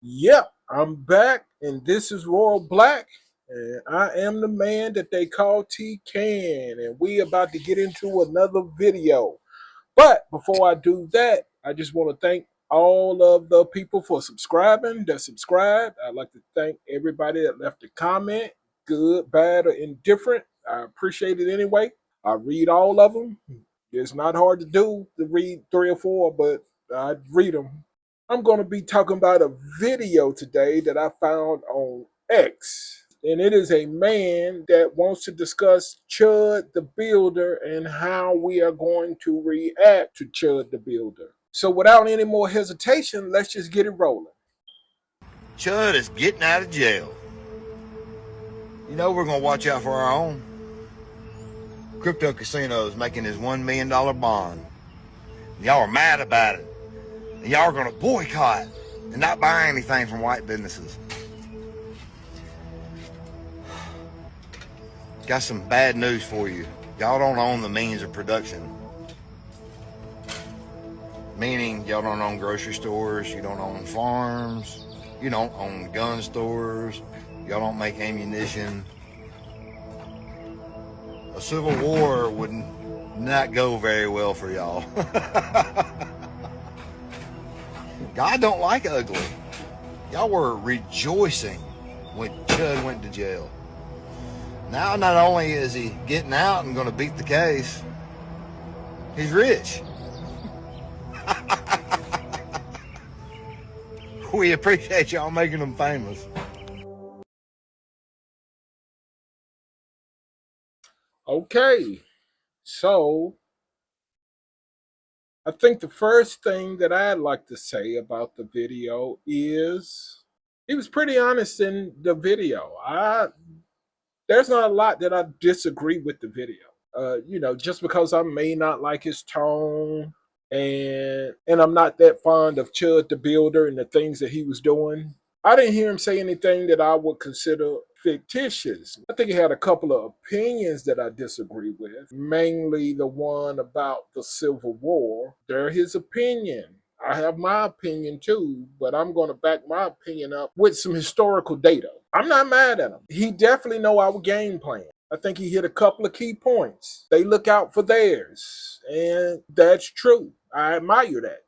Yep, I'm back, and this is Royal Black, and I am the man that they call T Can, and we about to get into another video. But before I do that, I just want to thank all of the people for subscribing that subscribed. I'd like to thank everybody that left a comment, good, bad, or indifferent. I appreciate it anyway. I read all of them. It's not hard to do to read three or four, but I read them. I'm going to be talking about a video today that I found on X. And it is a man that wants to discuss Chud the Builder and how we are going to react to Chud the Builder. So without any more hesitation, let's just get it rolling. Chud is getting out of jail. You know we're going to watch out for our own. Crypto Casino's making his $1 million bond. Y'all are mad about it. And y'all are going to boycott and not buy anything from white businesses. Got some bad news for you. Y'all don't own the means of production. Meaning y'all don't own grocery stores, you don't own farms, you don't own gun stores, y'all don't make ammunition. A civil war would not go very well for y'all. God don't like ugly. Y'all were rejoicing when Chud went to jail. Now not only is he getting out and going to beat the case, he's rich. We appreciate y'all making him famous. Okay, so I think the first thing that I'd like to say about the video is he was pretty honest in the video. There's not a lot that I disagree with the video. Just because I may not like his tone and I'm not that fond of Chud the Builder and the things that he was doing, I didn't hear him say anything that I would consider fictitious. I think he had a couple of opinions that I disagree with, mainly the one about the Civil War. They're his opinion. I have my opinion too, but I'm going to back my opinion up with some historical data. I'm not mad at him. He definitely know our game plan. I think he hit a couple of key points. They look out for theirs, and that's true. I admire that.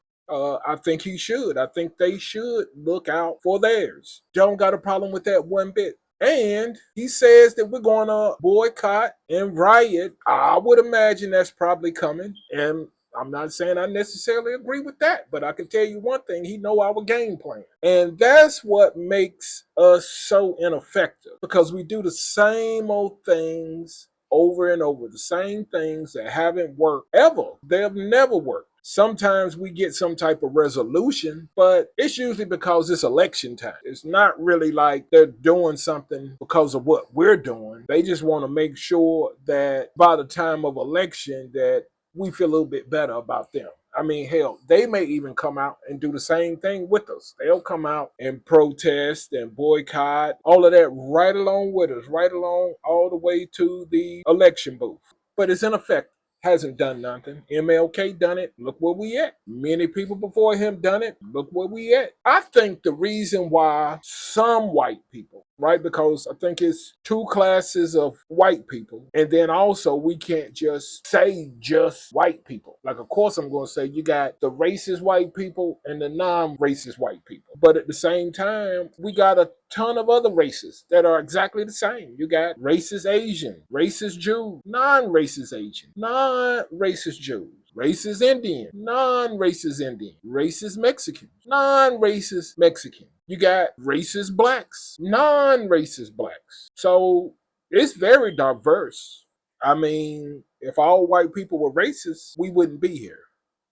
I think he should. I think they should look out for theirs. Don't got a problem with that one bit. And he says that we're going to boycott and riot. I would imagine that's probably coming. And I'm not saying I necessarily agree with that, but I can tell you one thing, he know our game plan. And that's what makes us so ineffective because we do the same old things over and over, the same things that haven't worked ever. They've never worked. Sometimes we get some type of resolution, but it's usually because it's election time. It's not really like they're doing something because of what we're doing. They just want to make sure that by the time of election that we feel a little bit better about them. I mean, hell, they may even come out and do the same thing with us. They'll come out and protest and boycott, all of that right along with us, right along all the way to the election booth. But it's ineffective. Hasn't done nothing. MLK done it. Look where we at. Many people before him done it. Look where we at. I think the reason why some white people, right? Because I think it's two classes of white people. And then also we can't just say just white people. Like, of course, I'm going to say you got the racist white people and the non-racist white people. But at the same time, we got a ton of other races that are exactly the same. You got racist Asian, racist Jew, non-racist Asian, non-racist Jews, racist Indian, non-racist Indian, racist Mexican, non-racist Mexican. You got racist blacks, non-racist blacks. So it's very diverse. I mean, if all white people were racist, we wouldn't be here.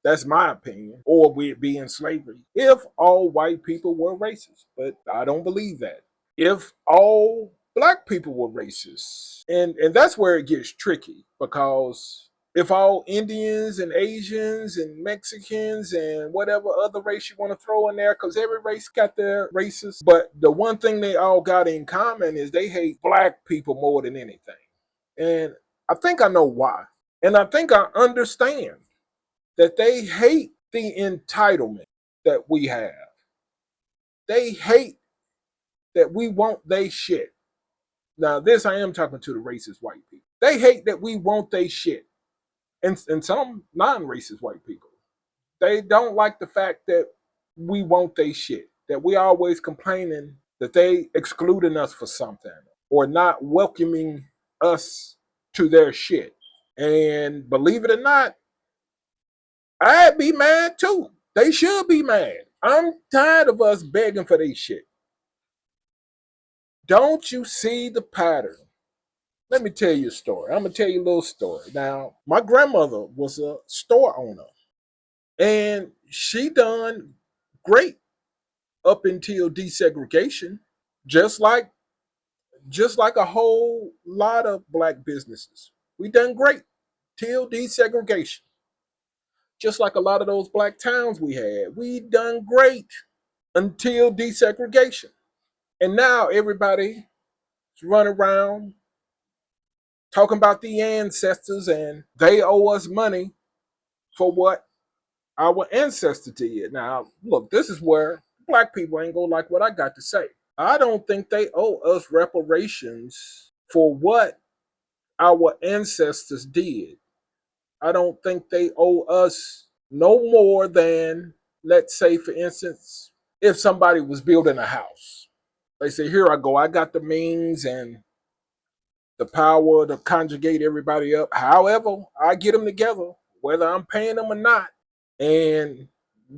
That's my opinion. Or we'd be in slavery if all white people were racist. But I don't believe that. If all black people were racist, and that's where it gets tricky because if all Indians and Asians and Mexicans and whatever other race you want to throw in there, because every race got their races, but the one thing they all got in common is they hate black people more than anything. And I think I know why. And I think I understand that they hate the entitlement that we have. They hate that we want they shit. Now, this I am talking to the racist white people. They hate that we want they shit. And some non-racist white people. They don't like the fact that we want they shit. That we always complaining that they excluding us for something or not welcoming us to their shit. And believe it or not, I'd be mad too. They should be mad. I'm tired of us begging for their shit. Don't you see the pattern? Let me tell you a story. I'm gonna tell you a little story. Now, my grandmother was a store owner, and she done great up until desegregation, just like just like a whole lot of black businesses. We done great till desegregation. Just like a lot of those black towns we had, we done great until desegregation. And now everybody's running around talking about the ancestors and they owe us money for what our ancestors did. Now, look, this is where black people ain't gonna like what I got to say. I don't think they owe us reparations for what our ancestors did. I don't think they owe us no more than, let's say, for instance, if somebody was building a house. They say, here I go, I got the means and the power to conjugate everybody up. However, I get them together, whether I'm paying them or not, and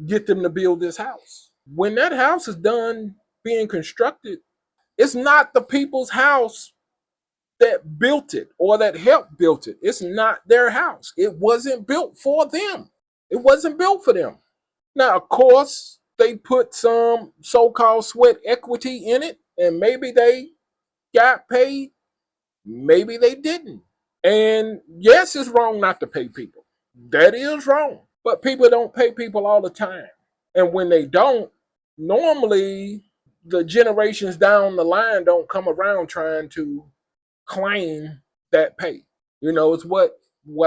get them to build this house. When that house is done being constructed, it's not the people's house that built it or that helped build it. It's not their house. It wasn't built for them. It wasn't built for them. Now, of course, they put some so-called sweat equity in it, and maybe they got paid, maybe they didn't. And yes, it's wrong not to pay people. That is wrong. But people don't pay people all the time. And when they don't, normally the generations down the line don't come around trying to claim that pay. You know, it's what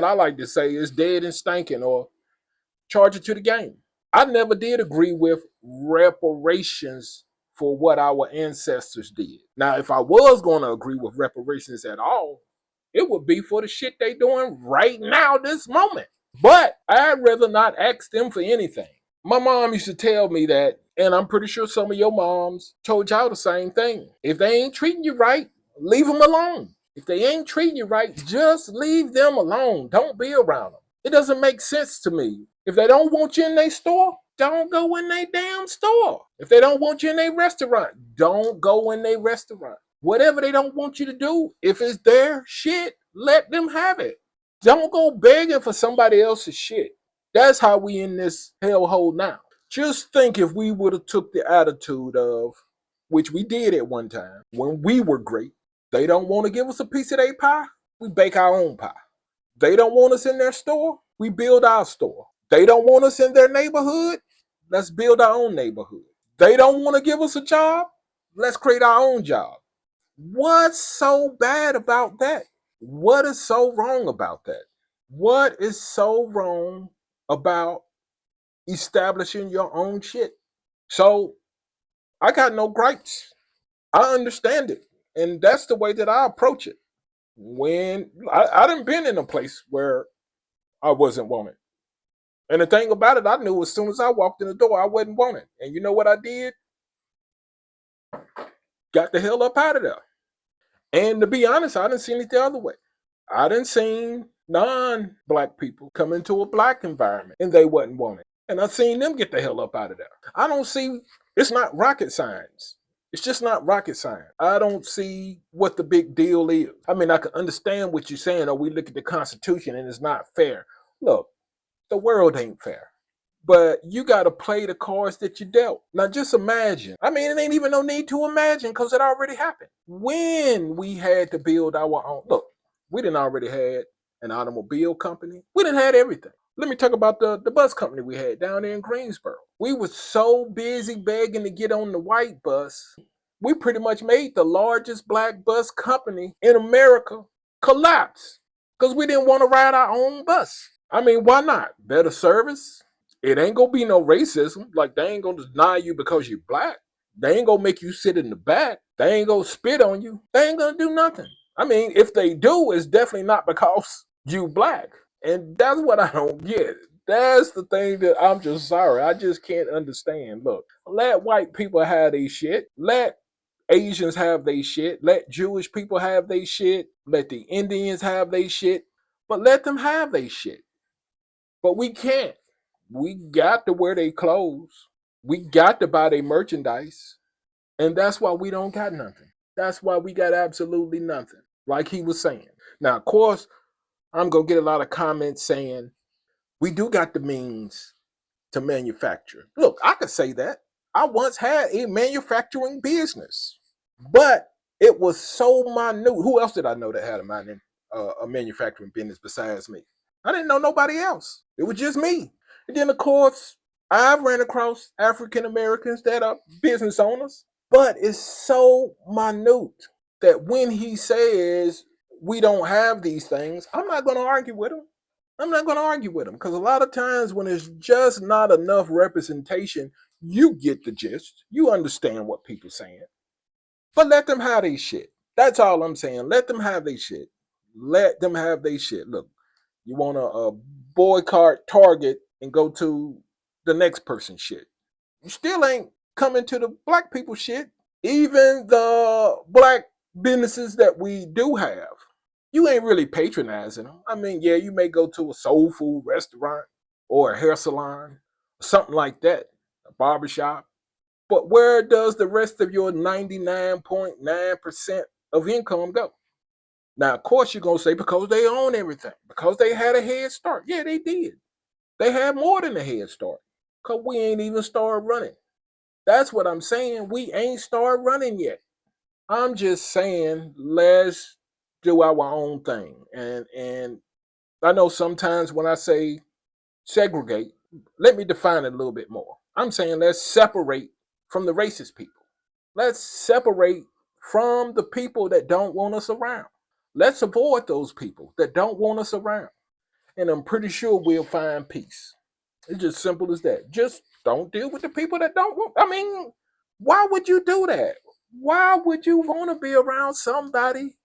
I like to say is dead and stinking or charge it to the game. I never did agree with reparations for what our ancestors did. Now, if I was going to agree with reparations at all, it would be for the shit they doing right now, this moment. But I'd rather not ask them for anything. My mom used to tell me that, and I'm pretty sure some of your moms told y'all the same thing. If they ain't treating you right, leave them alone. If they ain't treating you right, just leave them alone. Don't be around them. It doesn't make sense to me. If they don't want you in their store, don't go in their damn store. If they don't want you in their restaurant, don't go in their restaurant. Whatever they don't want you to do, if it's their shit, let them have it. Don't go begging for somebody else's shit. That's how we in this hellhole now. Just think if we would have took the attitude of, which we did at one time, when we were great, they don't want to give us a piece of their pie, we bake our own pie. They don't want us in their store, we build our store. They don't want us in their neighborhood, let's build our own neighborhood. They don't want to give us a job, let's create our own job. What's so bad about that? What is so wrong about that? What is so wrong about establishing your own shit? So I got no gripes. I understand it. And that's the way that I approach it. When I done been in a place where I wasn't wanted. And the thing about it, I knew as soon as I walked in the door, I wasn't wanted. And you know what I did? Got the hell up out of there. And to be honest, I didn't see it the other way. I didn't see non-black people come into a black environment and they wasn't wanted. And I seen them get the hell up out of there. I don't see, it's not rocket science. It's just not rocket science. I don't see what the big deal is. I mean, I can understand what you're saying, or we look at the Constitution and it's not fair. Look, the world ain't fair. But you got to play the cards that you dealt. Now, just imagine. I mean, it ain't even no need to imagine because it already happened. When we had to build our own, look, we didn't already had an automobile company. We didn't had everything. Let me talk about the bus company we had down there in Greensboro. We were so busy begging to get on the white bus. We pretty much made the largest black bus company in America collapse because we didn't want to ride our own bus. I mean, why not? Better service. It ain't gonna be no racism. Like they ain't gonna deny you because you're black. They ain't gonna make you sit in the back. They ain't gonna spit on you. They ain't gonna do nothing. I mean, if they do, it's definitely not because you black. And that's what I don't get. That's the thing that I'm just sorry. I just can't understand. Look, let white people have their shit. Let Asians have their shit. Let Jewish people have their shit. Let the Indians have their shit. But let them have their shit. But we can't. We got to wear their clothes. We got to buy their merchandise. And that's why we don't got nothing. That's why we got absolutely nothing. Like he was saying. Now, of course, I'm going to get a lot of comments saying we do got the means to manufacture. Look, I could say that. I once had a manufacturing business, but it was so minute. Who else did I know that had a manufacturing business besides me? I didn't know nobody else. It was just me. And then, of course, I've ran across African Americans that are business owners, but it's so minute that when he says we don't have these things, I'm not going to argue with him. I'm not going to argue with him because a lot of times when there's just not enough representation, you get the gist. You understand what people saying. But let them have their shit. That's all I'm saying. Let them have their shit. Let them have their shit. Look, you want to boycott Target and go to the next person's shit. You still ain't coming to the black people shit. Even the black businesses that we do have, you ain't really patronizing them. I mean, yeah, you may go to a soul food restaurant or a hair salon, something like that, a barbershop. But where does the rest of your 99.9% of income go? Now, of course, you're going to say because they own everything, because they had a head start. Yeah, they did. They had more than a head start because we ain't even started running. That's what I'm saying. We ain't started running yet. I'm just saying, let's do our own thing. And I know sometimes when I say segregate, let me define it a little bit more. I'm saying let's separate from the racist people. Let's separate from the people that don't want us around. Let's avoid those people that don't want us around. And I'm pretty sure we'll find peace. It's just simple as that. Just don't deal with the people that don't want. I mean, why would you do that? Why would you want to be around somebody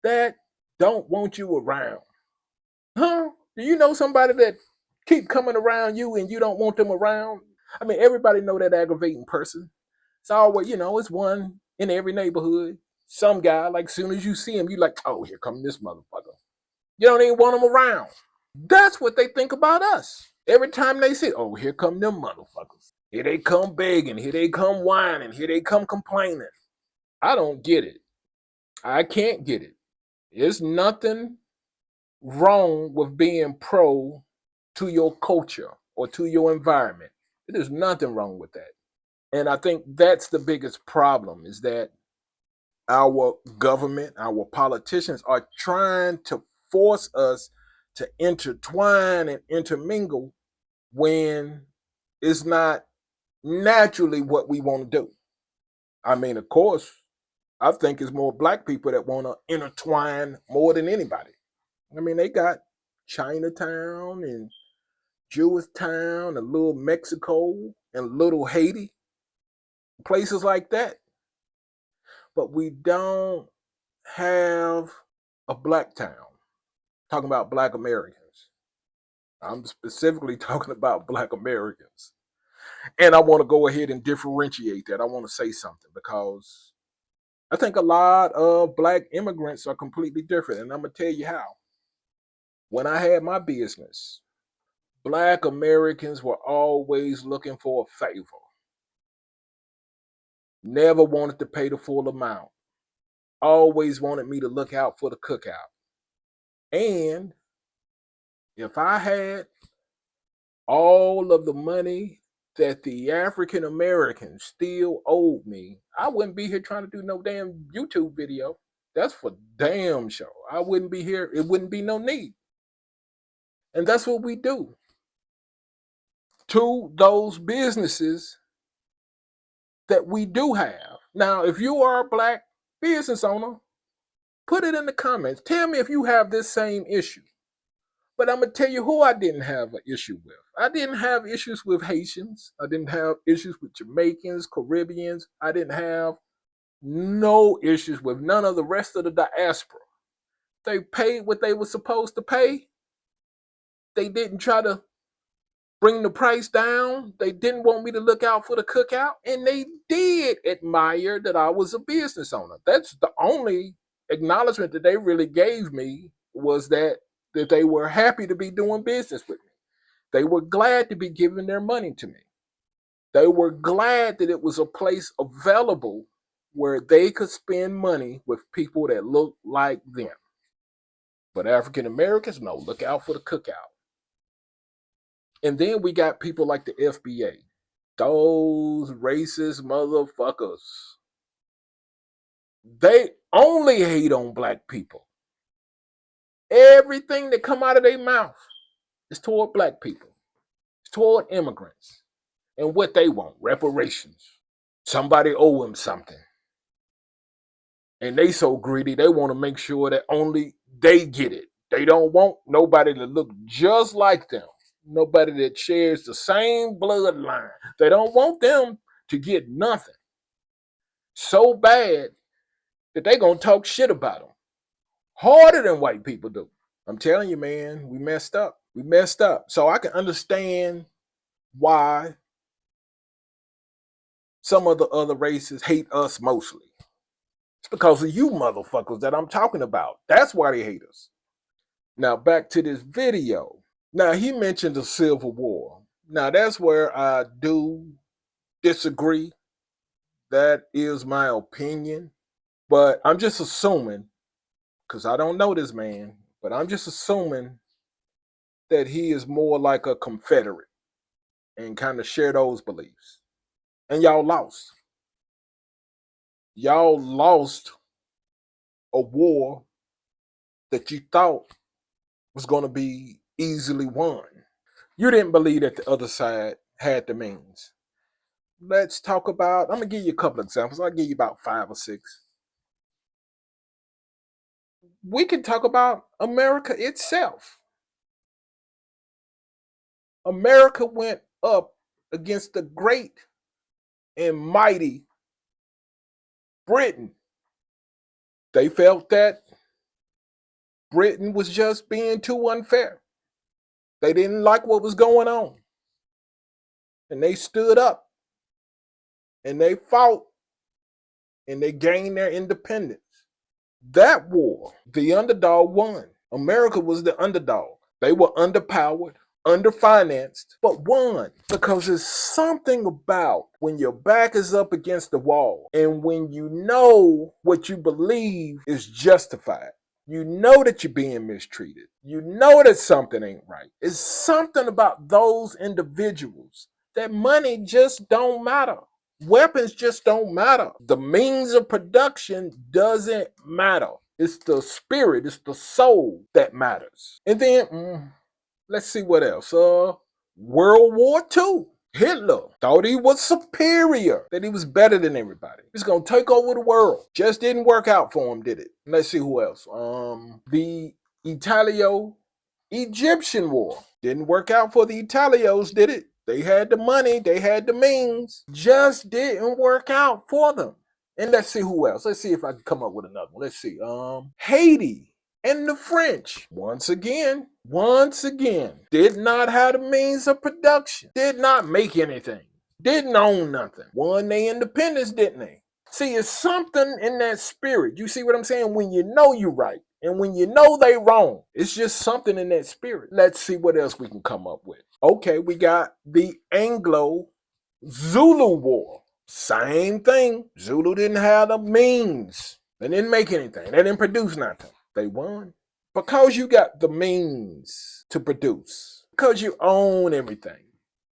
that don't want you around? Huh? Do you know somebody that keep coming around you and you don't want them around? I mean, everybody know that aggravating person. It's always, it's one in every neighborhood. Some guy, like, soon as you see him, you like, oh, here come this motherfucker. You don't even want him around. That's what they think about us. Every time they say, oh, here come them motherfuckers. Here they come begging. Here they come whining. Here they come complaining. I don't get it. I can't get it. There's nothing wrong with being pro to your culture or to your environment. There's nothing wrong with that. And I think that's the biggest problem is that our government, our politicians are trying to force us to intertwine and intermingle when it's not naturally what we want to do. I mean, of course, I think it's more black people that want to intertwine more than anybody. I mean, they got Chinatown and Jewish Town and little Mexico and little Haiti, places like that. But we don't have a black town. Talking about black Americans. I'm specifically talking about black Americans. And I want to go ahead and differentiate that. I want to say something because I think a lot of black immigrants are completely different. And I'm going to tell you how. When I had my business, black Americans were always looking for a favor, never wanted to pay the full amount, always wanted me to look out for the cookout. And if I had all of the money that the African Americans still owed me, I wouldn't be here trying to do no damn YouTube video. That's for damn sure. I wouldn't be here. It wouldn't be no need. And that's what we do to those businesses that we do have. Now, if you are a black business owner, put it in the comments. Tell me if you have this same issue. But I'm gonna tell you who I didn't have an issue with. I didn't have issues with Haitians. I didn't have issues with Jamaicans, Caribbeans. I didn't have no issues with none of the rest of the diaspora. They paid what they were supposed to pay. They didn't try to bring the price down. They didn't want me to look out for the cookout. And they did admire that I was a business owner. That's the only acknowledgement that they really gave me, was that they were happy to be doing business with me. They were glad to be giving their money to me. They were glad that it was a place available where they could spend money with people that looked like them. But African Americans, no, look out for the cookout. And then we got people like the FBA, those racist motherfuckers. They only hate on black people. Everything that come out of their mouth is toward black people. It's toward immigrants. And what they want, reparations. Somebody owe them something. And they so greedy, they want to make sure that only they get it. They don't want nobody to look just like them. Nobody that shares the same bloodline. They don't want them to get nothing so bad that they gonna talk shit about them harder than white people do. I'm telling you, man, we messed up. We messed up. So I can understand why some of the other races hate us mostly. It's because of you motherfuckers that I'm talking about. That's why they hate us. Now back to this video. Now he mentioned the Civil War. Now that's where I do disagree. That is my opinion. But I'm just assuming, because I don't know this man, but I'm just assuming that he is more like a Confederate and kind of share those beliefs. And y'all lost. Y'all lost a war that you thought was going to be easily won. You didn't believe that the other side had the means. Let's talk about, I'm going to give you a couple of examples. I'll give you about 5 or 6. We can talk about America itself. America went up against the great and mighty Britain. They felt that Britain was just being too unfair. They didn't like what was going on. And they stood up and they fought and they gained their independence. That war, the underdog won. America was the underdog. They were underpowered, underfinanced, but won. Because there's something about when your back is up against the wall and when you know what you believe is justified. You know that you're being mistreated. You know that something ain't right. It's something about those individuals that money just don't matter. Weapons just don't matter. The means of production doesn't matter. It's the spirit, it's the soul that matters. And then, let's see what else. World War II. Hitler thought he was superior, that he was better than everybody. He's gonna take over the world. Just didn't work out for him, did it? Let's see who else. The Italio-Egyptian War. Didn't work out for the Italios, did it? They had the money, they had the means. Just didn't work out for them. And let's see who else. Let's see if I can come up with another one. Let's see. Haiti and the French, once again, did not have the means of production, did not make anything, didn't own nothing. Won their independence, didn't they? See, it's something in that spirit. You see what I'm saying? When you know you're right and when you know they wrong, it's just something in that spirit. Let's see what else we can come up with. Okay, we got the Anglo-Zulu War. Same thing. Zulu didn't have the means. They didn't make anything. They didn't produce nothing. They won. Because you got the means to produce. Because you own everything,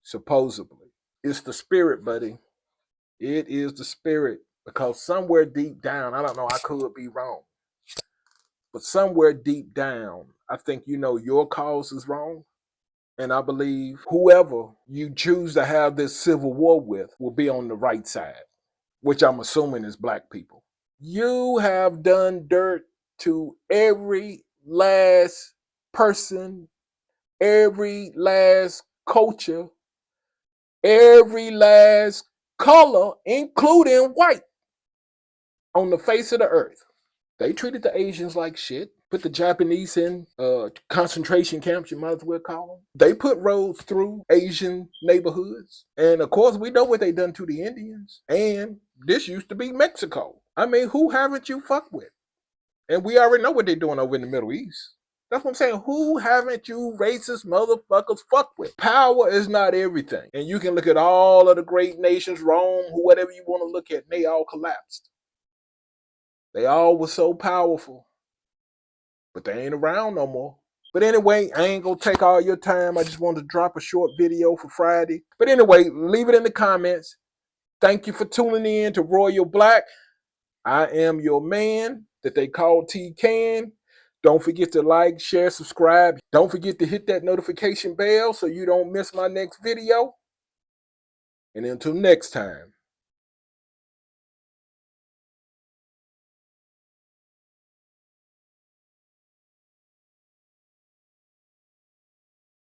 supposedly. It's the spirit, buddy. It is the spirit. Because somewhere deep down, I don't know, I could be wrong. But somewhere deep down, I think you know your cause is wrong. And I believe whoever you choose to have this civil war with will be on the right side, which I'm assuming is black people. You have done dirt to every last person every last culture, every last color, including white, on the face of the earth. They treated the Asians like shit. Put the Japanese in concentration camps, you might as well call them. They put roads through Asian neighborhoods. And of course, we know what they done to the Indians. And this used to be Mexico. I mean, who haven't you fucked with? And we already know what they're doing over in the Middle East. That's what I'm saying. Who haven't you racist motherfuckers fucked with? Power is not everything. And you can look at all of the great nations, Rome, whatever you want to look at, and they all collapsed. They all were so powerful, but they ain't around no more. But anyway, I ain't gonna take all your time. I just wanted to drop a short video for Friday. But anyway, leave it in the comments. Thank you for tuning in to Royal Black. I am your man that they call T Can. Don't forget to like, share, subscribe. Don't forget to hit that notification bell so you don't miss my next video. And until next time.